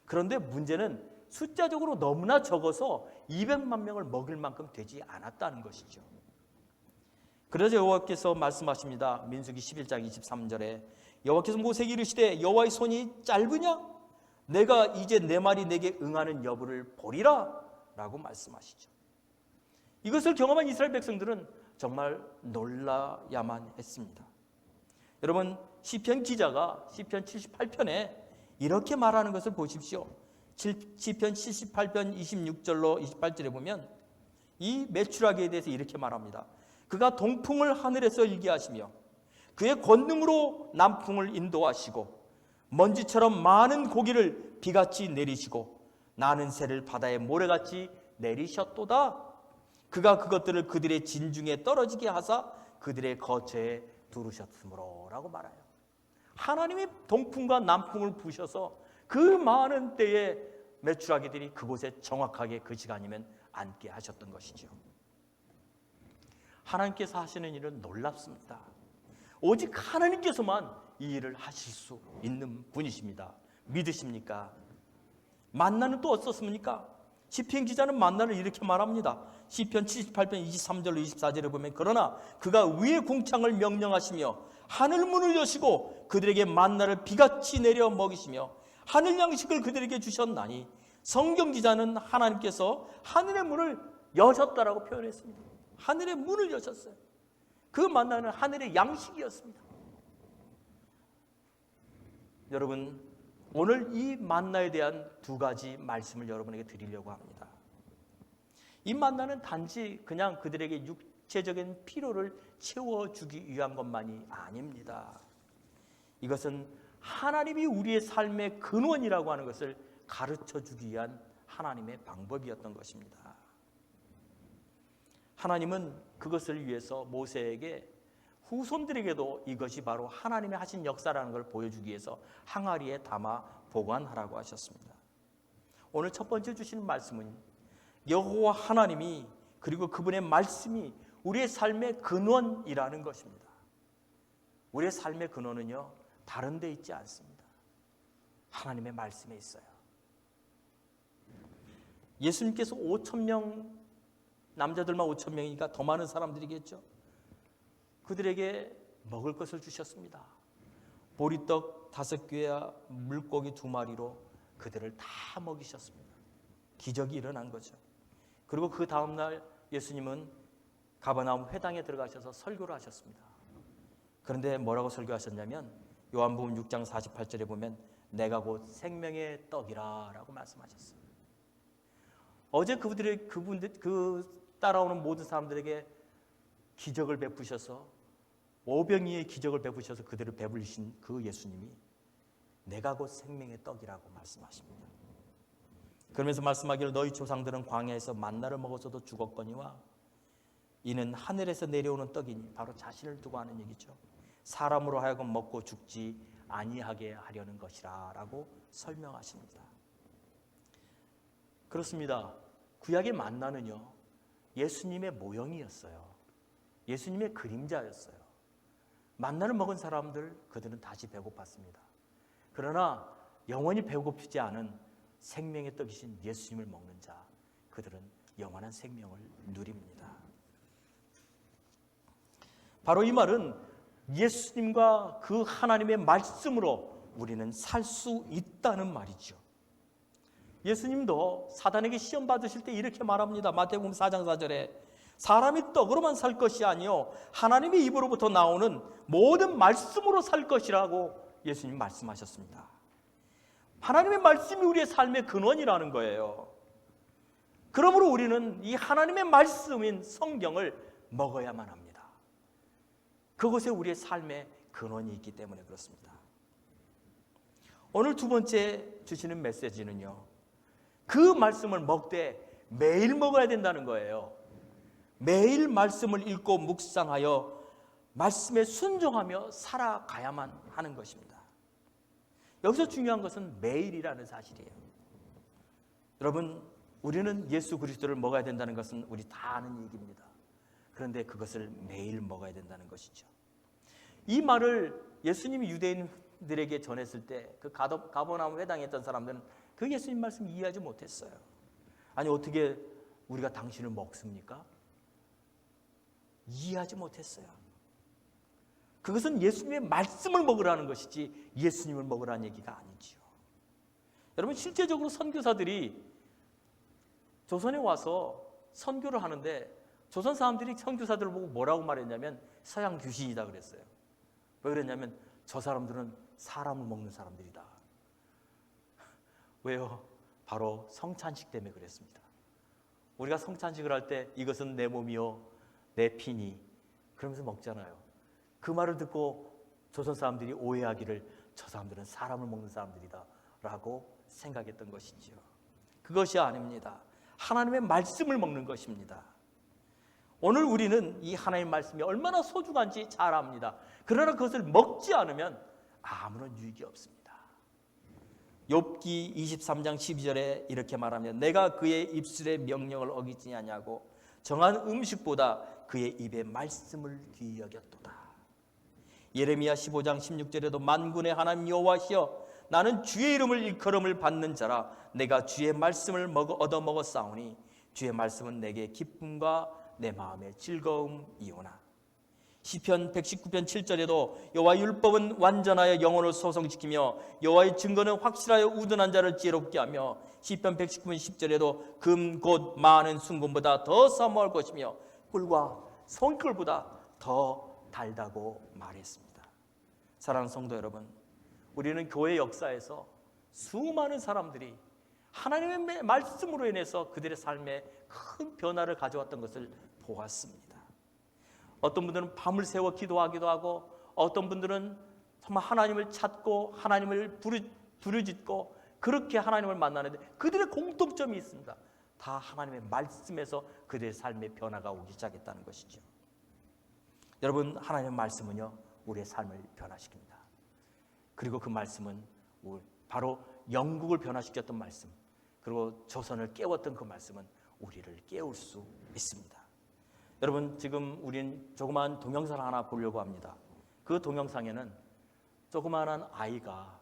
그런데 문제는 숫자적으로 너무나 적어서 200만 명을 먹일 만큼 되지 않았다는 것이죠. 그래서 여호와께서 말씀하십니다. 민수기 11장 23절에 여호와께서 모세에게 이르시되 여호와의 손이 짧으냐? 내가 이제 내 말이 내게 응하는 여부를 보리라 라고 말씀하시죠. 이것을 경험한 이스라엘 백성들은 정말 놀라야만 했습니다. 여러분, 시편 기자가 시편 78편에 이렇게 말하는 것을 보십시오. 시편 78편 26절로 28절에 보면 이 메추라기에 대해서 이렇게 말합니다. 그가 동풍을 하늘에서 일게 하시며 그의 권능으로 남풍을 인도하시고 먼지처럼 많은 고기를 비같이 내리시고 나는 새를 바다에 모래같이 내리셨도다. 그가 그것들을 그들의 진중에 떨어지게 하사 그들의 거처에 두르셨으므로 라고 말해요. 하나님이 동풍과 남풍을 부셔서 그 많은 때에 메추라기들이 그곳에 정확하게 그 시간이면 앉게 하셨던 것이죠. 하나님께서 하시는 일은 놀랍습니다. 오직 하나님께서만 이 일을 하실 수 있는 분이십니다. 믿으십니까? 만나는 또 어떻습니까? 시편 기자는 만나를 이렇게 말합니다. 시편 78편 23절로 24절에 보면 그러나 그가 위의 궁창을 명령하시며 하늘 문을 여시고 그들에게 만나를 비같이 내려 먹이시며 하늘 양식을 그들에게 주셨나니 성경 기자는 하나님께서 하늘의 문을 여셨다라고 표현했습니다. 하늘의 문을 여셨어요. 그 만나는 하늘의 양식이었습니다. 여러분, 오늘 이 만나에 대한 두 가지 말씀을 여러분에게 드리려고 합니다. 이 만나는 단지 그냥 그들에게 육체적인 필요를 채워주기 위한 것만이 아닙니다. 이것은 하나님이 우리의 삶의 근원이라고 하는 것을 가르쳐주기 위한 하나님의 방법이었던 것입니다. 하나님은 그것을 위해서 모세에게 후손들에게도 이것이 바로 하나님의 하신 역사라는 걸 보여주기 위해서 항아리에 담아 보관하라고 하셨습니다. 오늘 첫 번째 주시는 말씀은 여호와 하나님이 그리고 그분의 말씀이 우리의 삶의 근원이라는 것입니다. 우리의 삶의 근원은요, 다른 데 있지 않습니다. 하나님의 말씀에 있어요. 예수님께서 5,000명, 남자들만 5,000명이니까 더 많은 사람들이겠죠. 그들에게 먹을 것을 주셨습니다. 보리떡 5개와 물고기 2마리로 그들을 다 먹이셨습니다. 기적이 일어난 거죠. 그리고 그 다음날 예수님은 가버나움 회당에 들어가셔서 설교를 하셨습니다. 그런데 뭐라고 설교하셨냐면 요한복음 6장 48절에 보면 내가 곧 생명의 떡이라 라고 말씀하셨어요. 어제 그 따라오는 모든 사람들에게 기적을 베푸셔서 오병이의 기적을 베푸셔서 그들을 배불리신 그 예수님이 내가 곧 생명의 떡이라고 말씀하십니다. 그러면서 말씀하기를 너희 조상들은 광야에서 만나를 먹어서도 죽었거니와 이는 하늘에서 내려오는 떡이니 바로 자신을 두고 하는 얘기죠. 사람으로 하여금 먹고 죽지 아니하게 하려는 것이라 라고 설명하십니다. 그렇습니다. 구약의 만나는요, 예수님의 모형이었어요. 예수님의 그림자였어요. 만나를 먹은 사람들, 그들은 다시 배고팠습니다. 그러나 영원히 배고프지 않은 생명의 떡이신 예수님을 먹는 자, 그들은 영원한 생명을 누립니다. 바로 이 말은 예수님과 그 하나님의 말씀으로 우리는 살 수 있다는 말이죠. 예수님도 사단에게 시험 받으실 때 이렇게 말합니다. 마태복음 4장 4절에 사람이 떡으로만 살 것이 아니요 하나님의 입으로부터 나오는 모든 말씀으로 살 것이라고 예수님 말씀하셨습니다. 하나님의 말씀이 우리의 삶의 근원이라는 거예요. 그러므로 우리는 이 하나님의 말씀인 성경을 먹어야만 합니다. 그곳에 우리의 삶의 근원이 있기 때문에 그렇습니다. 오늘 두 번째 주시는 메시지는요, 그 말씀을 먹되 매일 먹어야 된다는 거예요. 매일 말씀을 읽고 묵상하여 말씀에 순종하며 살아가야만 하는 것입니다. 여기서 중요한 것은 매일이라는 사실이에요. 여러분, 우리는 예수 그리스도를 먹어야 된다는 것은 우리 다 아는 얘기입니다. 그런데 그것을 매일 먹어야 된다는 것이죠. 이 말을 예수님이 유대인들에게 전했을 때 그 가버나움 회당에 있던 사람들은 그 예수님 말씀 이해하지 못했어요. 아니 어떻게 우리가 당신을 먹습니까? 이해하지 못했어요. 그것은 예수님의 말씀을 먹으라는 것이지 예수님을 먹으라는 얘기가 아니지요. 여러분, 실제적으로 선교사들이 조선에 와서 선교를 하는데 조선 사람들이 선교사들을 보고 뭐라고 말했냐면 서양 귀신이다 그랬어요. 왜 그랬냐면 저 사람들은 사람을 먹는 사람들이다. 왜요? 바로 성찬식 때문에 그랬습니다. 우리가 성찬식을 할 때 이것은 내 몸이요 내 피니 그러면서 먹잖아요. 그 말을 듣고 조선 사람들이 오해하기를 저 사람들은 사람을 먹는 사람들이다 라고 생각했던 것이지요. 그것이 아닙니다. 하나님의 말씀을 먹는 것입니다. 오늘 우리는 이 하나님의 말씀이 얼마나 소중한지 잘 압니다. 그러나 그것을 먹지 않으면 아무런 유익이 없습니다. 욥기 23장 12절에 이렇게 말하면 내가 그의 입술의 명령을 어기지 아니하고 정한 음식보다 그의 입의 말씀을 귀히 여겼도다. 예레미야 15장 16절에도 만군의 하나님 여호와시여 나는 주의 이름을 일컬음을 받는 자라 내가 주의 말씀을 얻어 먹었사오니 주의 말씀은 내게 기쁨과 내 마음의 즐거움이오나. 시편 119편 7절에도 여호와의 율법은 완전하여 영혼을 소성시키며 여호와의 증거는 확실하여 우둔한 자를 지혜롭게 하며 시편 119편 10절에도 금 곧 많은 순금보다 더 사모할 것이며 꿀과 성꿀보다 더 달다고 말했습니다. 사랑하는 성도 여러분, 우리는 교회 역사에서 수많은 사람들이 하나님의 말씀으로 인해서 그들의 삶에 큰 변화를 가져왔던 것을 보았습니다. 어떤 분들은 밤을 새워 기도하기도 하고 어떤 분들은 정말 하나님을 찾고 하나님을 부르짖고 그렇게 하나님을 만나는데 그들의 공통점이 있습니다. 다 하나님의 말씀에서 그들의 삶의 변화가 오기 시작했다는 것이죠. 여러분, 하나님의 말씀은요, 우리의 삶을 변화시킵니다. 그리고 그 말씀은 바로 영국을 변화시켰던 말씀, 그리고 조선을 깨웠던 그 말씀은 우리를 깨울 수 있습니다. 여러분, 지금 우린 조그마한 동영상을 하나 보려고 합니다. 그 동영상에는 조그마한 아이가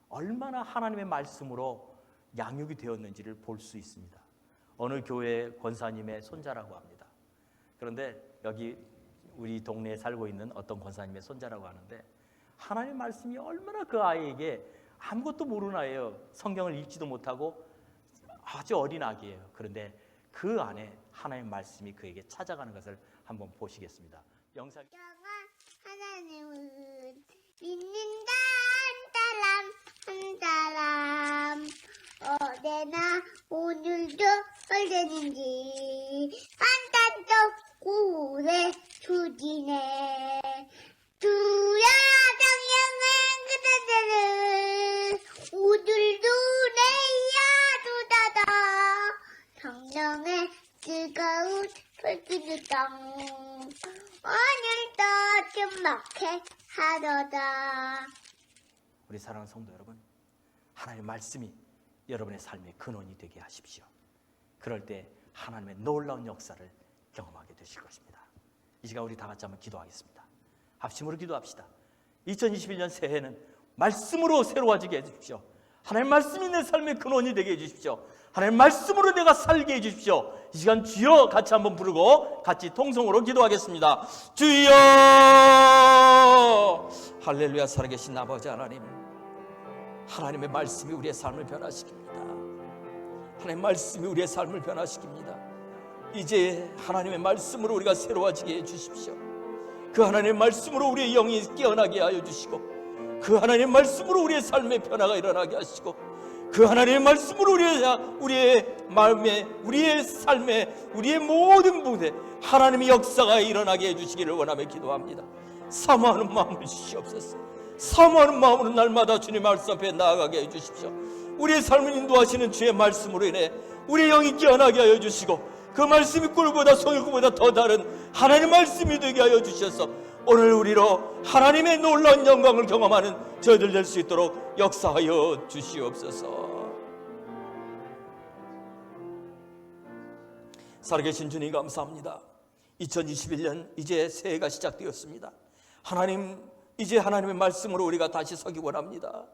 얼마나 하나님의 말씀으로 양육이 되었는지를 볼 수 있습니다. 어느 교회 권사님의 손자라고 합니다. 그런데 여기 우리 동네에 살고 있는 어떤 권사님의 손자라고 하는데, 하나님의 말씀이 얼마나 그 아이에게, 아무것도 모르는 아이예요. 성경을 읽지도 못하고 아주 어린 아기예요. 그런데 그 안에 하나님의 말씀이 그에게 찾아가는 것을 한번 보시겠습니다. 영상. 하나님은 믿는다 한 사람 어제나 오늘도 언제든지 한탄도 구원의 주지네. 주야 성령의 그대들을 오늘도 내 야두다다. 성령의 뜨거운 불기는 땅 오늘도 shum막해 하도다. 우리 사랑하는 성도 여러분, 하나님의 말씀이 여러분의 삶의 근원이 되게 하십시오. 그럴 때 하나님의 놀라운 역사를 경험하게 되실 것입니다. 이 시간 우리 다 같이 한번 기도하겠습니다. 합심으로 기도합시다. 2021년 새해는 말씀으로 새로워지게 해주십시오. 하나님의 말씀이 내 삶의 근원이 되게 해주십시오. 하나님의 말씀으로 내가 살게 해주십시오. 이 시간 주여 같이 한번 부르고 같이 통성으로 기도하겠습니다. 주여! 할렐루야. 살아계신 아버지 하나님, 하나님의 말씀이 우리의 삶을 변화시킵니다. 하나님의 말씀이 우리의 삶을 변화시킵니다. 이제 하나님의 말씀으로 우리가 새로워지게 해주십시오. 그 하나님의 말씀으로 우리의 영이 깨어나게 하여 주시고, 그 하나님의 말씀으로 우리의 삶의 변화가 일어나게 하시고, 그 하나님의 말씀으로 우리의 마음에, 우리의 삶에, 우리의 모든 부분에 하나님의 역사가 일어나게 해주시기를 원하며 기도합니다. 사모하는 마음을 주시옵소서. 사모하는 마음으로 날마다 주님 말씀 앞에 나아가게 해주십시오. 우리의 삶을 인도하시는 주의 말씀으로 인해 우리의 영이 깨어나게 하여 주시고, 그 말씀이 꿀보다 송이보다 더 다른 하나님의 말씀이 되게 하여 주셔서 오늘 우리로 하나님의 놀라운 영광을 경험하는 저희들 될 수 있도록 역사하여 주시옵소서. 살아계신 주님 감사합니다. 2021년 이제 새해가 시작되었습니다. 하나님, 이제 하나님의 말씀으로 우리가 다시 서기 원합니다.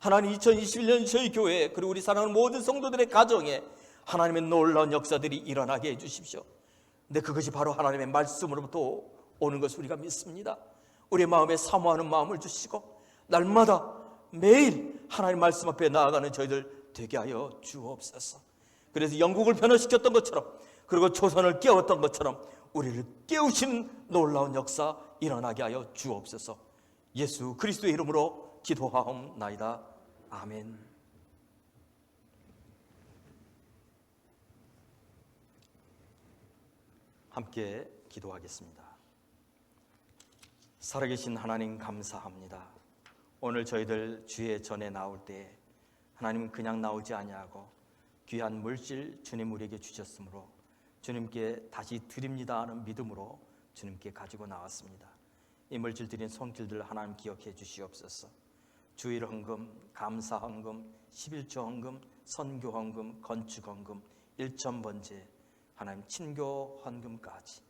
하나님, 2021년 저희 교회 그리고 우리 사랑하는 모든 성도들의 가정에 하나님의 놀라운 역사들이 일어나게 해주십시오. 근데 그것이 바로 하나님의 말씀으로부터 오는 것을 우리가 믿습니다. 우리의 마음에 사모하는 마음을 주시고 날마다 매일 하나님 말씀 앞에 나아가는 저희들 되게 하여 주옵소서. 그래서 영국을 변화시켰던 것처럼, 그리고 조선을 깨웠던 것처럼 우리를 깨우신 놀라운 역사 일어나게 하여 주옵소서. 예수 그리스도의 이름으로 기도하옵나이다. 아멘. 함께 기도하겠습니다. 살아계신 하나님 감사합니다. 오늘 저희들 주의 전에 나올 때 하나님 그냥 나오지 아니하고 귀한 물질 주님 우리에게 주셨으므로 주님께 다시 드립니다 하는 믿음으로 주님께 가지고 나왔습니다. 이 물질 드린 손길들 하나님 기억해 주시옵소서. 주일 헌금, 감사 헌금, 11조 헌금, 선교 헌금, 건축 헌금, 일천 번제, 하나님 친교 헌금까지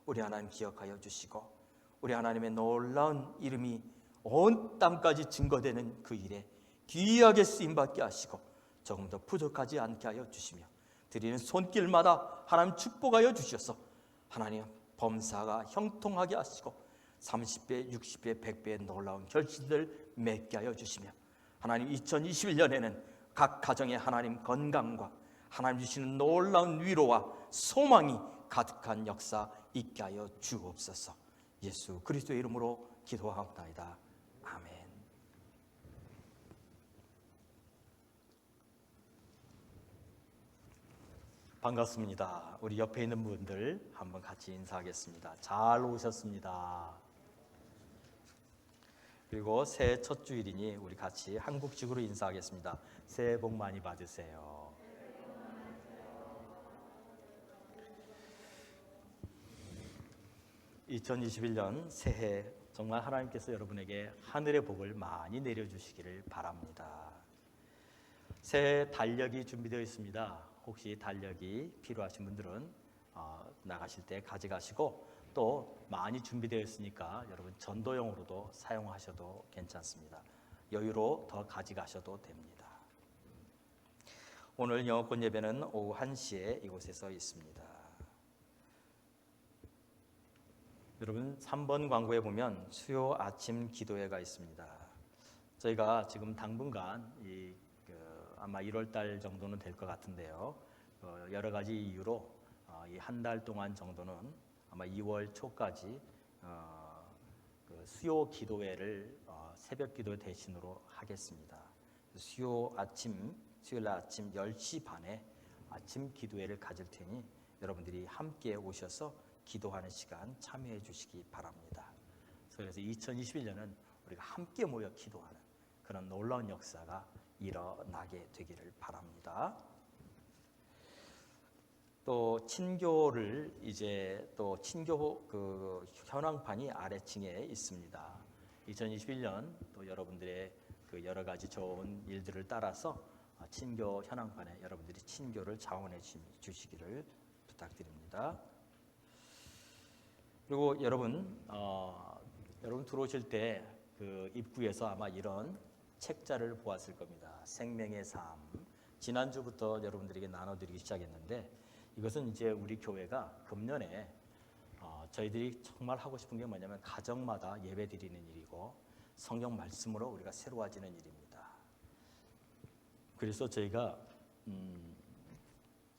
우리 하나님 기억하여 주시고, 우리 하나님의 놀라운 이름이 온 땅까지 증거되는 그 일에 귀하게 쓰임받게 하시고 조금 더 부족하지 않게 하여 주시며, 드리는 손길마다 하나님 축복하여 주셔서 하나님 범사가 형통하게 하시고 30배, 60배, 100배의 놀라운 결실들 맺게 하여 주시며, 하나님 2021년에는 각 가정에 하나님 건강과 하나님 주시는 놀라운 위로와 소망이 가득한 역사 있게 하여 주옵소서. 예수 그리스도의 이름으로 기도하옵나이다. 아멘. 반갑습니다. 우리 옆에 있는 분들 한번 같이 인사하겠습니다. 잘 오셨습니다. 그리고 새해 첫 주일이니 우리 같이 한국식으로 인사하겠습니다. 새해 복 많이 받으세요. 2021년 새해 정말 하나님께서 여러분에게 하늘의 복을 많이 내려주시기를 바랍니다. 새해 달력이 준비되어 있습니다. 혹시 달력이 필요하신 분들은 나가실 때 가져가시고, 또 많이 준비되어 있으니까 여러분 전도용으로도 사용하셔도 괜찮습니다. 여유로 더 가져가셔도 됩니다. 오늘 영어권 예배는 오후 1시에 이곳에서 있습니다. 여러분 3번 광고에 보면 수요 아침 기도회가 있습니다. 저희가 지금 당분간 아마 1월 달 정도는 될 것 같은데요. 여러 가지 이유로 이 한 달 동안 정도는 아마 2월 초까지 수요 기도회를 새벽 기도 대신으로 하겠습니다. 수요일 아침 10시 반에 아침 기도회를 가질 테니 여러분들이 함께 오셔서 기도하는 시간 참여해 주시기 바랍니다. 그래서 2021년은 우리가 함께 모여 기도하는 그런 놀라운 역사가 일어나게 되기를 바랍니다. 또 친교를 또 친교 현황판이 아래층에 있습니다. 2021년 또 여러분들의 여러 가지 좋은 일들을 따라서 친교 현황판에 여러분들이 친교를 자원해 주시기를 부탁드립니다. 그리고 여러분 들어오실 때 입구에서 아마 이런 책자를 보았을 겁니다. 생명의 삶. 지난주부터 여러분들에게 나눠드리기 시작했는데, 이것은 이제 우리 교회가 금년에 저희들이 정말 하고 싶은 게 뭐냐면 가정마다 예배 드리는 일이고 성경 말씀으로 우리가 새로워지는 일입니다. 그래서 저희가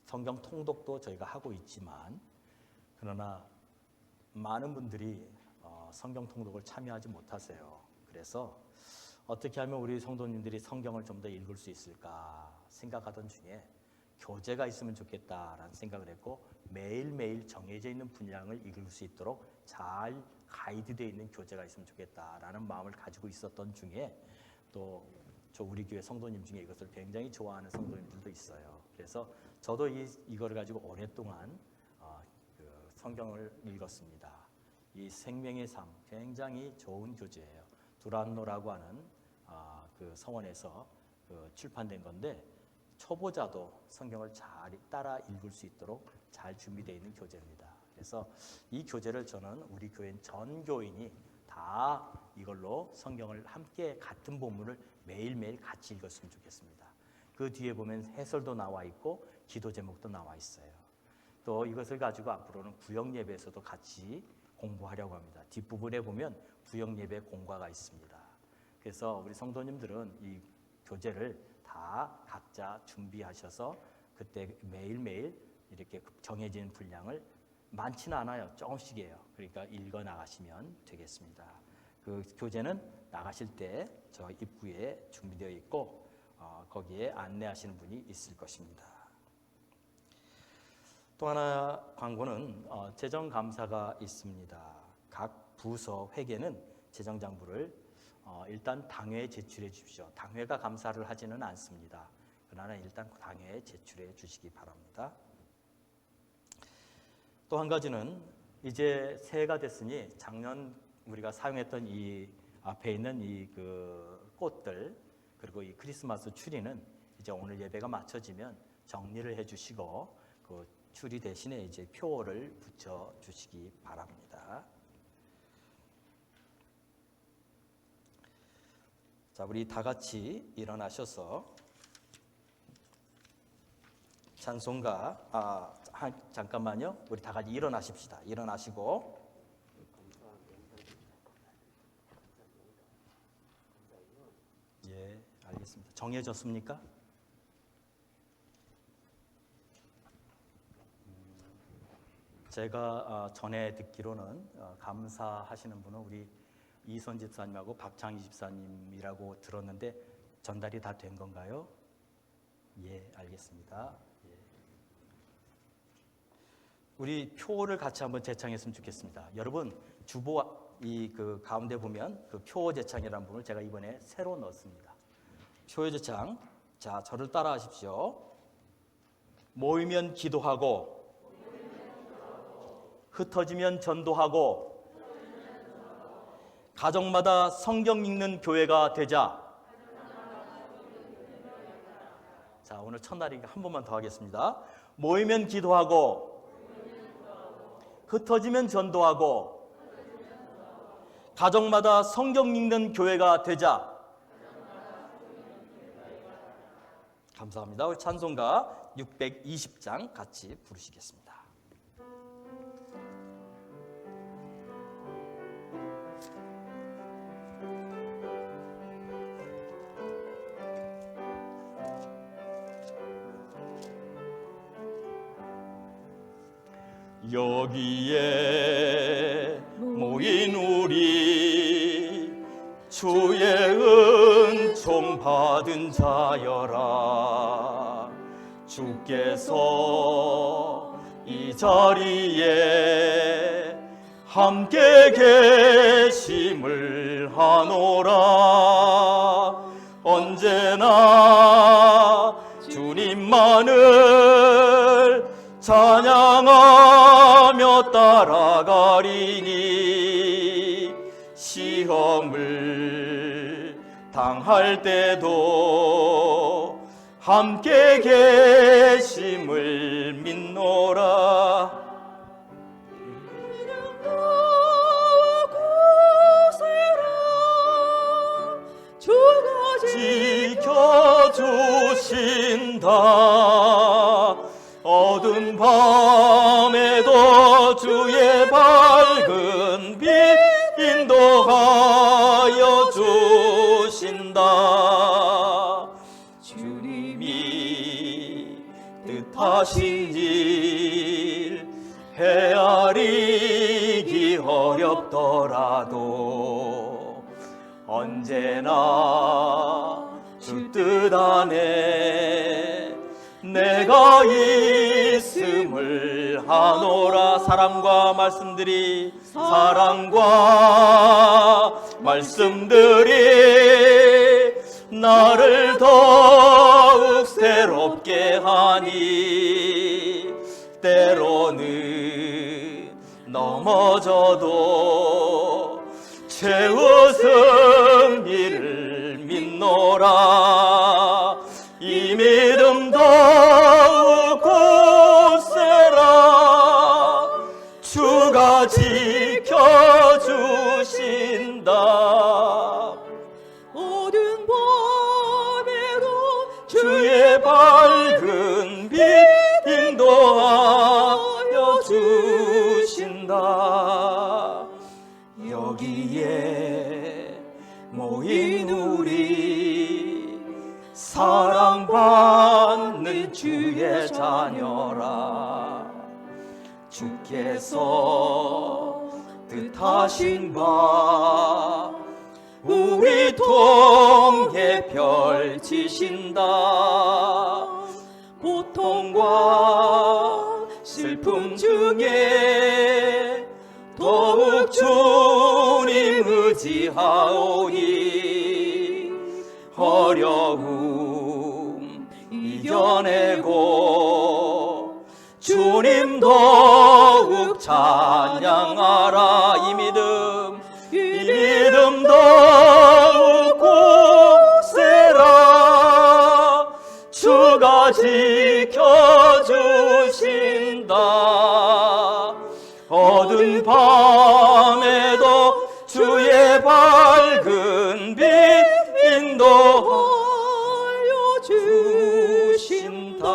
성경 통독도 저희가 하고 있지만, 그러나 많은 분들이 성경 통독을 참여하지 못하세요. 그래서 어떻게 하면 우리 성도님들이 성경을 좀 더 읽을 수 있을까 생각하던 중에 교재가 있으면 좋겠다라는 생각을 했고, 매일매일 정해져 있는 분량을 읽을 수 있도록 잘 가이드되어 있는 교재가 있으면 좋겠다라는 마음을 가지고 있었던 중에, 또 우리 교회 성도님 중에 이것을 굉장히 좋아하는 성도님들도 있어요. 그래서 저도 이거를 가지고 오랫동안 성경을 읽었습니다. 이 생명의 삶 굉장히 좋은 교재예요. 두란노라고 하는 그 서원에서 출판된 건데, 초보자도 성경을 잘 따라 읽을 수 있도록 잘 준비되어 있는 교재입니다. 그래서 이 교재를 저는 우리 교회 전 교인이 다 이걸로 성경을 함께 같은 본문을 매일매일 같이 읽었으면 좋겠습니다. 그 뒤에 보면 해설도 나와 있고 기도 제목도 나와 있어요. 또 이것을 가지고 앞으로는 구역 예배에서도 같이 공부하려고 합니다. 뒷부분에 보면 구역 예배 공과가 있습니다. 그래서 우리 성도님들은 이 교재를 다 각자 준비하셔서 그때 매일매일 이렇게 정해진 분량을 많지는 않아요. 조금씩이에요. 그러니까 읽어 나가시면 되겠습니다. 그 교재는 나가실 때 저 입구에 준비되어 있고 거기에 안내하시는 분이 있을 것입니다. 또 하나 광고는 재정감사가 있습니다. 각 부서 회계는 재정장부를 일단 당회에 제출해 주십시오. 당회가 감사를 하지는 않습니다. 그러나 일단 당회에 제출해 주시기 바랍니다. 또 한 가지는 이제 새해가 됐으니 작년 우리가 사용했던 이 앞에 있는 이 꽃들, 그리고 이 크리스마스 추리는 이제 오늘 예배가 마쳐지면 정리를 해 주시고 그 추리 대신에 이제 표를 붙여 주시기 바랍니다. 자, 우리 다 같이 일어나셔서 찬송가 잠깐만요. 우리 다 같이 일어나십시다. 일어나시고 예, 알겠습니다. 정해졌습니까? 제가 전에 듣기로는 감사하시는 분은 우리 이선 집사님하고 박창희 집사님이라고 들었는데 전달이 다 된 건가요? 예, 알겠습니다. 예. 우리 표를 같이 한번 제창했으면 좋겠습니다. 여러분 주보 그 가운데 보면 그 표 제창이라는 부분을 제가 이번에 새로 넣었습니다. 표 제창. 자, 저를 따라하십시오. 모이면 기도하고 흩어지면 전도하고 가정마다 성경 읽는 교회가 되자. 자, 오늘 첫날이니까 한 번만 더 하겠습니다. 모이면 기도하고, 흩어지면 전도하고, 가정마다 성경 읽는 교회가 되자. 감사합니다. 우리 찬송가 620장 같이 부르시겠습니다. 여기에 모인 우리 주의 은총 받은 자여라. 주께서 이 자리에 함께 계심을 하노라. 언제나 주님만을 찬양하며 따라가리니 시험을 당할 때도 함께 계심을 믿노라. 지켜주신다. 어두운 밤에도 주의 밝은 빛 인도하여 주신다. 주님이 뜻하신 일 헤아리기 어렵더라도 언제나 주 뜻 안에 내가 있음을 하노라. 사랑과 말씀들이 나를 더욱 새롭게 하니 때로는 넘어져도 최우승 일을 믿노라. 이 믿음 더욱 굳세라. 주가 지켜주신다. 어두운 밤에도 주의 밝은 빛 인도하여 주신다. 여기에 모인 우리 사랑받는 주의 자녀라. 주께서 뜻하신 바 우리 통해 펼치신다. 고통과 슬픔 중에 더욱 주님 의지하오니 어려움 이겨내고 주님 더욱 찬양하라. 이 믿음 더욱 굳세라. 주가 지켜주신다. 어두운 밤에도 주의 밝은 빛 인도하여 주신다.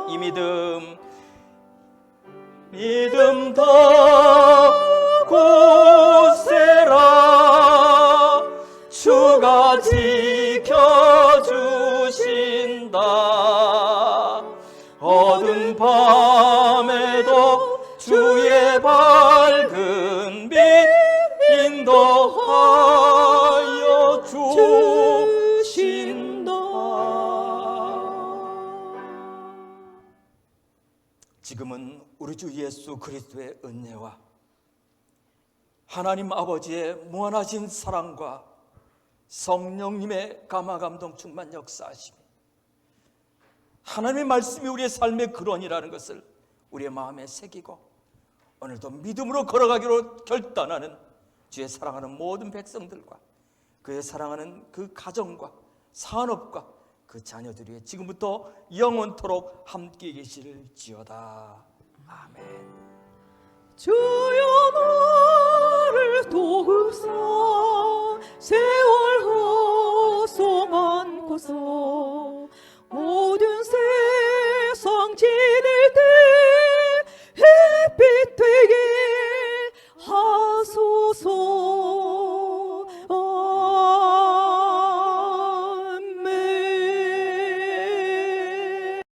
이 믿음 더 굳세라. 주가 지켜주신다. 어두운 밤에도 주의 밝은 빛 인도하여 주신다. 지금은 우리 주 예수 그리스도의 은혜와 하나님 아버지의 무한하신 사랑과 성령님의 감화감동 충만 역사하심이 하나님의 말씀이 우리의 삶의 근원이라는 것을 우리의 마음에 새기고 오늘도 믿음으로 걸어가기로 결단하는 주의 사랑하는 모든 백성들과 그의 사랑하는 그 가정과 산업과 그 자녀들이 지금부터 영원토록 함께 계시를 지어다. 아멘. 주여